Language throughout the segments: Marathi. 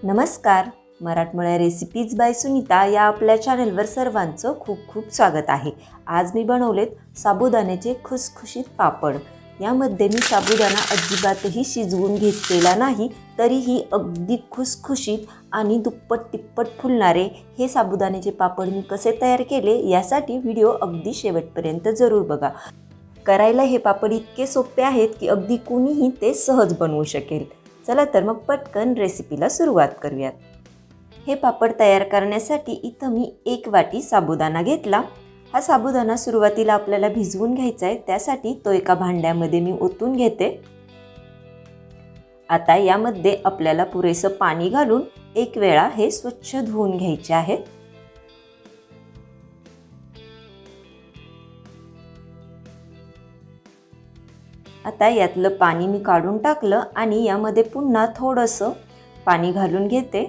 नमस्कार. मराठमोळ्या रेसिपीज बाय सुनीता या आपल्या चॅनलवर सर्वांचं खूप खूप स्वागत आहे. आज मी बनवलेत साबुदाण्याचे खुसखुशीत पापड. यामध्ये मी साबुदाणा अजिबातही शिजवून घेतलेला नाही, तरीही अगदी खुसखुशीत आणि दुप्पट तिप्पट फुलणारे हे साबुदाण्याचे पापड मी कसे तयार केले यासाठी व्हिडिओ अगदी शेवटपर्यंत जरूर बघा. करायला हे पापड इतके सोपे आहेत की अगदी कोणीही ते सहज बनवू शकेल. चला तर मग पटकन रेसिपीला सुरुवात करूयात. हे पापड तयार करण्यासाठी इथं मी 1 वाटी साबुदाणा घेतला. हा साबुदाणा सुरुवातीला आपल्याला भिजवून घ्यायचा आहे, त्यासाठी तो एका भांड्यामध्ये मी ओतून घेते. आता यामध्ये आपल्याला पुरेसं पाणी घालून 1 वेळा हे स्वच्छ धुवून घ्यायचे आहेत. आता यातलं पाणी मी काढून टाकलं आणि यामध्ये पुन्हा थोडंसं पाणी घालून घेते.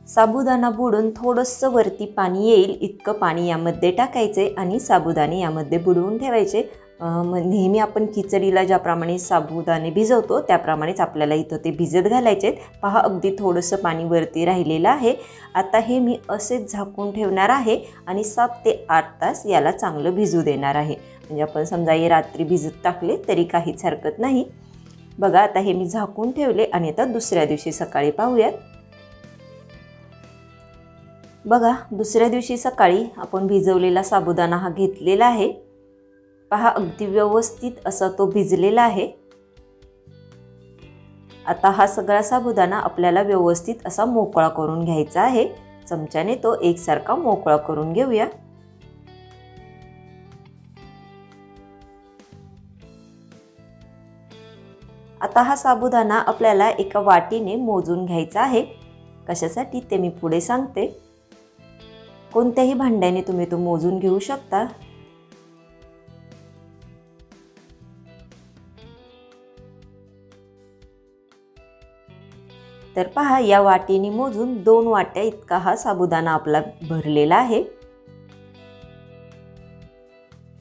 साबुदाणा बुडून थोडंसं वरती पाणी येईल इतकं पाणी यामध्ये टाकायचे आणि साबुदाणे यामध्ये बुडवून ठेवायचे. नेहमी आपण खिचडीला ज्याप्रमाणे साबुदाणे भिजवतो त्याप्रमाणेच आपल्याला इथं ते भिजत घालायचे. पहा, अगदी थोडंसं पाणी वरती राहिलेलं आहे. आता हे मी असेच झाकून ठेवणार आहे आणि 7 ते 8 तास याला चांगलं भिजू देणार आहे. म्हणजे आपण समजा हे रात्री भिजत टाकले तरी काहीच हरकत नाही. बघा, आता हे मी झाकून ठेवले आणि आता दुसऱ्या दिवशी सकाळी पाहूयात. बघा, दुसऱ्या दिवशी सकाळी आपण भिजवलेला साबुदाणा हा घेतलेला आहे. पहा, अगदी व्यवस्थित असा तो भिजलेला आहे. आता हा सगळा साबुदाणा आपल्याला व्यवस्थित असा मोकळा करून घ्यायचा आहे. चमच्याने तो एकसारखा मोकळा करून घेऊया. आता हा साबुदाणा आपल्याला एका वाटीने मोजून घ्यायचा आहे. कशासाठी ते मी पुढे सांगते. कोणत्याही भांड्याने तुम्ही तो मोजून घेऊ शकता. तर पहा, या वाटीने मोजून 2 वाट्या इतका हा साबुदाणा आपला भरलेला आहे.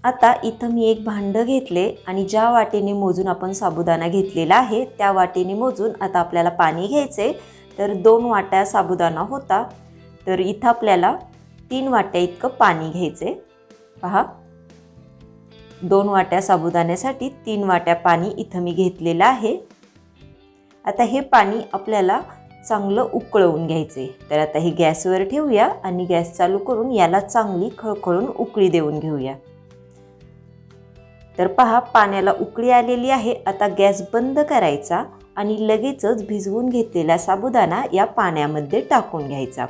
आता इथं मी एक भांडं घेतले आणि ज्या वाटीने मोजून आपण साबुदाणा घेतलेला आहे त्या वाटीने मोजून आता आपल्याला पाणी घ्यायचे. तर 2 वाट्या साबुदाणा होता, तर इथं आपल्याला 3 वाट्या इतकं पाणी घ्यायचे. पहा, 2 वाट्या साबुदाण्यासाठी 3 वाट्या पाणी इथं मी घेतलेलं आहे. आता हे पाणी आपल्याला चांगलं उकळवून घ्यायचे. तर आता हे गॅसवर ठेवूया आणि गॅस चालू करून याला चांगली खळखळून उकळी देऊन घेऊया. तर पहा, पाण्याला उकळी आलेली आहे. आता गॅस बंद करायचा आणि लगेचच भिजवून घेतलेला साबुदाणा या पाण्यामध्ये टाकून घ्यायचा.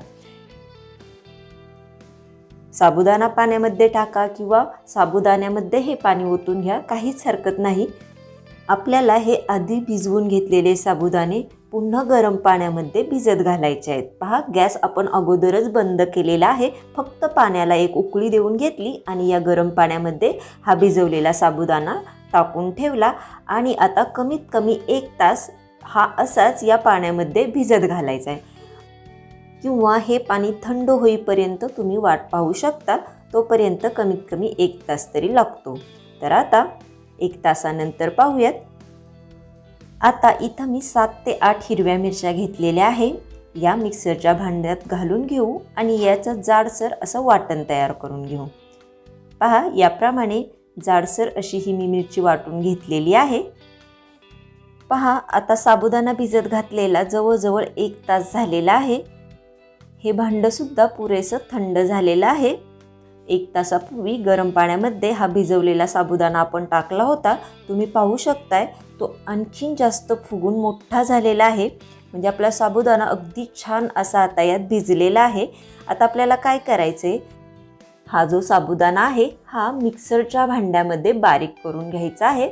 साबुदाणा पाण्यामध्ये टाका किंवा साबुदाण्यामध्ये हे पाणी ओतून घ्या, काहीच हरकत नाही. आपल्याला हे आधी भिजवून घेतलेले साबुदाणे पुन्हा गरम पाण्यामध्ये भिजत घालायचे आहेत. पहा, गॅस आपण अगोदरच बंद केलेला आहे. फक्त पाण्याला एक उकळी देऊन घेतली आणि या गरम पाण्यामध्ये हा भिजवलेला साबुदाणा टाकून ठेवला आणि आता कमीत कमी 1 तास हा असाच या पाण्यामध्ये भिजत घालायचा आहे. किंवा हे पाणी थंड होईपर्यंत तुम्ही वाट पाहू शकता. तोपर्यंत कमीत कमी 1 तास तरी लागतो. तर आता 1 तासानंतर पाहूयात. आता इथं मी 7 ते 8 हिरव्या मिरच्या घेतलेल्या आहे. या मिक्सरच्या भांड्यात घालून घेऊ आणि याचं जाडसर असं वाटण तयार करून घेऊ. पहा, याप्रमाणे जाडसर अशी ही मी मिरची वाटून घेतलेली आहे. पहा, आता साबुदाणा भिजत घातलेला जवळजवळ 1 तास झालेला आहे. हे भांडंसुद्धा पुरेसं थंड झालेलं आहे. 1 तासापूर्वी गरम पाण्यामध्ये हा भिजवलेला साबुदाणा आपण टाकला होता. तुम्ही पाहू शकताय तो आणखीन जास्त फुगून मोठा झालेला आहे. म्हणजे आपला साबुदाणा अगदी छान असा आता यात भिजलेला आहे. आता आपल्याला काय करायचे, हा जो साबुदाणा आहे हा मिक्सरच्या भांड्यामध्ये बारीक करून घ्यायचा आहे.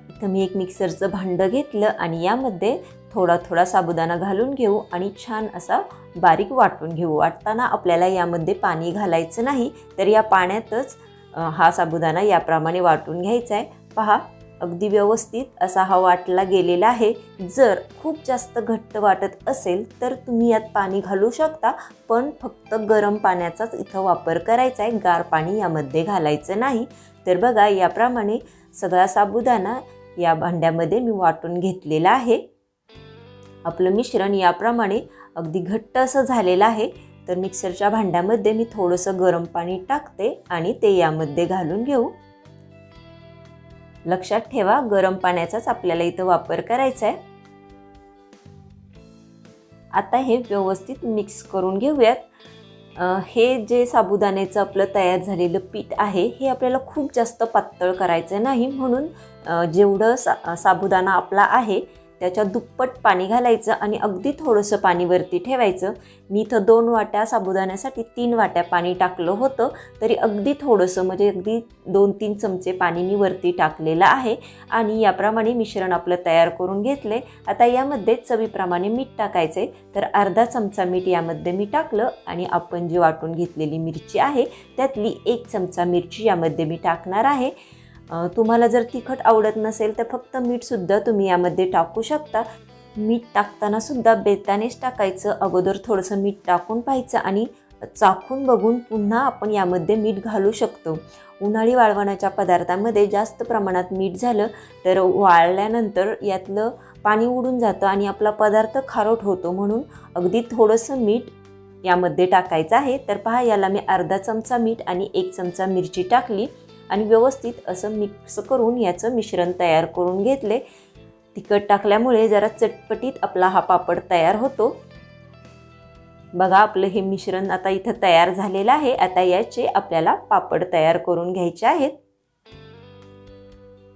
इथं मी एक मिक्सरचं भांडं घेतलं आणि यामध्ये थोडा थोडा साबुदाणा घालून घेऊ आणि छान असा बारीक वाटून घेऊ. वाटताना आपल्याला यामध्ये पाणी घालायचं नाही, तर या पाण्यातच हा साबुदाणा याप्रमाणे वाटून घ्यायचा आहे. पहा, अगदी व्यवस्थित असा हा वाटला गेलेला आहे. जर खूप जास्त घट्ट वाटत असेल तर तुम्ही यात पाणी घालू शकता, पण फक्त गरम पाण्याचाच इथं वापर करायचा आहे. गार पाणी यामध्ये घालायचं नाही. तर बघा, याप्रमाणे सगळा साबुदाणा या भांड्यामध्ये मी वाटून घेतलेला आहे. आपलं मिश्रण याप्रमाणे अगदी घट्ट असं झालेलं आहे. तर मिक्सरच्या भांड्यामध्ये मी थोडंसं गरम पाणी टाकते आणि ते यामध्ये घालून घेऊ. लक्षात ठेवा, गरम पाण्याचाच आपल्याला इथं वापर करायचा आहे. आता हे व्यवस्थित मिक्स करून घेऊयात. हे जे साबुदाण्याचं आपलं तयार झालेलं पीठ आहे हे आपल्याला खूप जास्त पातळ करायचं नाही, म्हणून जेवढं साबुदाणा आपला आहे त्याच्या दुप्पट पाणी घालायचं आणि अगदी थोडंसं पाणी वरती ठेवायचं. मी इथं 2 वाट्या साबुदाण्यासाठी 3 वाट्या पाणी टाकलं होतं, तरी अगदी थोडंसं म्हणजे अगदी 2-3 चमचे पाणी मी वरती टाकलेलं आहे. आणि याप्रमाणे मिश्रण आपलं तयार करून घेतले. आता यामध्ये चवीप्रमाणे मीठ टाकायचे. तर अर्धा चमचा मीठ यामध्ये मी टाकलं आणि आपण जी वाटून घेतलेली मिरची आहे त्यातली 1 चमचा मिरची यामध्ये मी टाकणार आहे. तुम्हाला जर तिखट आवडत नसेल तर फक्त मीठसुद्धा तुम्ही यामध्ये टाकू शकता. मीठ टाकताना सुद्धा बेतानेच टाकायचं. अगोदर थोडंसं मीठ टाकून पाहायचं आणि चाखून बघून पुन्हा आपण यामध्ये मीठ घालू शकतो. उन्हाळी वाळवणाच्या पदार्थामध्ये जास्त प्रमाणात मीठ झालं तर वाळल्यानंतर यातलं पाणी उडून जातं आणि आपला पदार्थ खारट होतो, म्हणून अगदी थोडंसं मीठ यामध्ये टाकायचं आहे. तर पहा, याला मी अर्धा चमचा मीठ आणि 1 चमचा मिरची टाकली आणि व्यवस्थित असं मिक्स करून याचं मिश्रण तयार करून घेतले. तिखट टाकल्यामुळे जरा चटपटीत आपला हा पापड तयार होतो. बघा, आपलं हे मिश्रण आता इथं तयार झालेलं आहे. आता याचे आपल्याला पापड तयार करून घ्यायचे आहेत.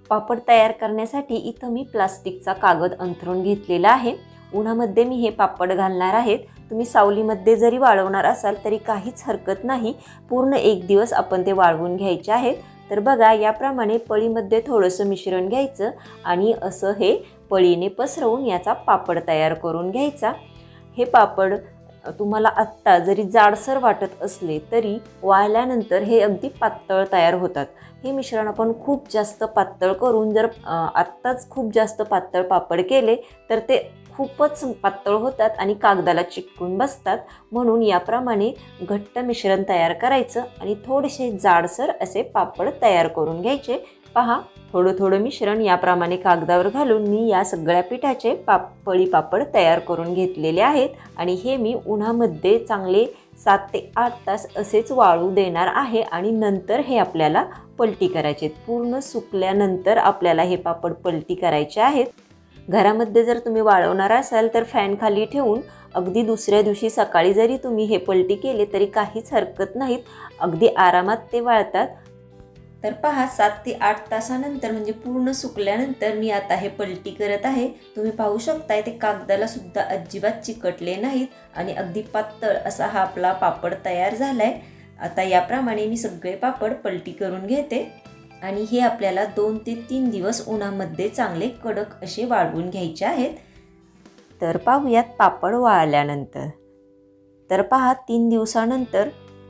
पापड तयार करण्यासाठी इथं मी प्लास्टिकचा कागद अंथरून घेतलेला आहे. उन्हामध्ये मी हे पापड घालणार आहेत. तुम्ही सावलीमध्ये जरी वाळवणार असाल तरी काहीच हरकत नाही. पूर्ण 1 दिवस आपण ते वाळवून घ्यायचे आहेत. तर बघा, याप्रमाणे पळीमध्ये थोडंसं मिश्रण घ्यायचं आणि असं हे पळीने पसरवून याचा पापड तयार करून घ्यायचा. हे पापड तुम्हाला आत्ता जरी जाडसर वाटत असले तरी वाळल्यानंतर हे अगदी पातळ तयार होतात. हे मिश्रण आपण खूप जास्त पातळ करून जर आत्ताच खूप जास्त पातळ पापड केले तर ते खूपच पातळ होतात आणि कागदाला चिटकून बसतात. म्हणून याप्रमाणे घट्ट मिश्रण तयार करायचं आणि थोडेसे जाडसर असे पापड तयार करून घ्यायचे. पहा, थोडं थोडं मिश्रण याप्रमाणे कागदावर घालून मी या सगळ्या पिठाचे पळी पापड तयार करून घेतलेले आहेत. आणि हे मी उन्हामध्ये चांगले 7 ते 8 तास असेच वाळू देणार आहे आणि नंतर हे आपल्याला पलटी करायचे. पूर्ण सुकल्यानंतर आपल्याला हे पापड पलटी करायचे आहेत. घरामध्ये जर तुम्ही वाळवणार असाल तर फॅन खाली ठेवून अगदी दुसऱ्या दिवशी सकाळी जरी तुम्ही हे पलटी केले तरी काहीच हरकत नाहीत. अगदी आरामात ते वाळतात. तर पहा, 7 ते 8 तासानंतर म्हणजे पूर्ण सुकल्यानंतर मी आता हे पलटी करत आहे. तुम्ही पाहू शकताय ते कागदाला सुद्धा अजिबात चिकटले नाहीत आणि अगदी पातळ असा हा आपला पापड तयार झालाय. आता याप्रमाणे मी सगळे पापड पलटी करून घेते आणि हे आपल्याला 2 ते 3 दिवस उन्हामध्ये चांगले कडक असे वाळवून घ्यायचे आहेत. तर पाहूयात पापड वाळल्यानंतर. तर पहा, 3 दिवसानंतर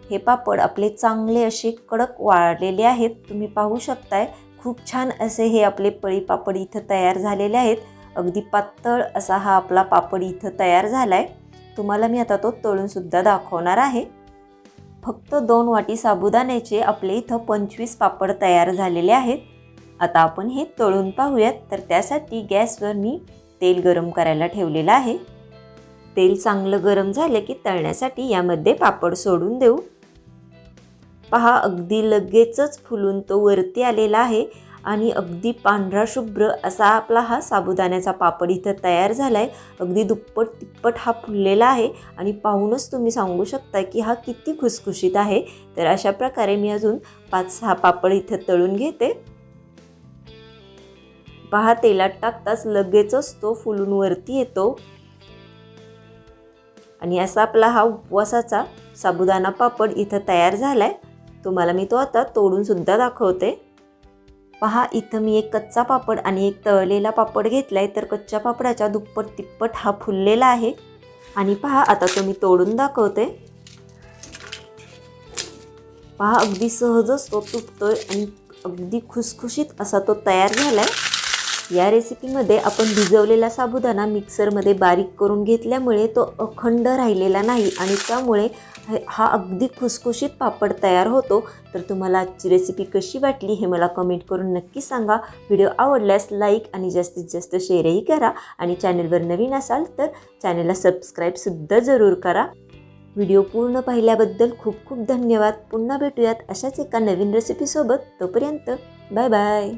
हे पापड आपले चांगले असे कडक वाळलेले आहेत. तुम्ही पाहू शकताय खूप छान असे हे आपले पळी पापड इथं तयार झालेले आहेत. अगदी पातळ असा हा आपला पापड इथं तयार झालाय. तुम्हाला मी आता तो तळून सुद्धा दाखवणार आहे. फक्त 2 वाटी साबुदाण्याचे आपले इथं 25 पापड तयार झालेले आहेत. आता आपण हे तळून पाहूयात. तर त्यासाठी गॅसवर मी तेल गरम करायला ठेवलेलं आहे. तेल चांगलं गरम झालं की तळण्यासाठी यामध्ये पापड सोडून देऊ. पहा, अगदी लगेचच फुलून तो वरती आलेला आहे आणि अगदी पांढरा शुभ्र असा आपला हा साबुदाण्याचा पापड इथं तयार झाला आहे. अगदी दुप्पट तिप्पट हा फुललेला आहे आणि पाहूनच तुम्ही सांगू शकता की हा किती खुसखुशीत आहे. तर अशा प्रकारे मी अजून 5-6 पापड इथं तळून घेते. पहा, तेलात टाकताच लगेचच तो फुलून वरती येतो आणि असा आपला हा उपवासाचा साबुदाणा पापड इथं तयार झालाय. तुम्हाला मी तो आता तोडून सुद्धा दाखवते. पहा, इथं मी एक कच्चा पापड आणि एक तळलेला पापड घेतलाय. तर कच्च्या पापडाच्या दुप्पट तिप्पट हा फुललेला आहे. आणि पहा, आता तो मी तोडून दाखवते. पहा, अगदी सहजच तो तुटतोय आणि अगदी खुसखुशीत असा तो तयार झालाय. या रेसिपीमध्ये आपण भिजवलेला साबुदाणा मिक्सरमध्ये बारीक करून घेतल्यामुळे तो अखंड राहिलेला नाही आणि त्यामुळे हा अगदी खुसखुशीत पापड तयार होतो. तर तुम्हाला आजची रेसिपी कशी वाटली हे मला कमेंट करून नक्की सांगा. व्हिडिओ आवडल्यास लाईक आणि जास्तीत जास्त शेअरही करा आणि चॅनलवर नवीन असाल तर चॅनलला सबस्क्राईबसुद्धा जरूर करा. व्हिडिओ पूर्ण पाहिल्याबद्दल खूप खूप धन्यवाद. पुन्हा भेटूयात अशाच एका नवीन रेसिपीसोबत. तोपर्यंत बाय बाय.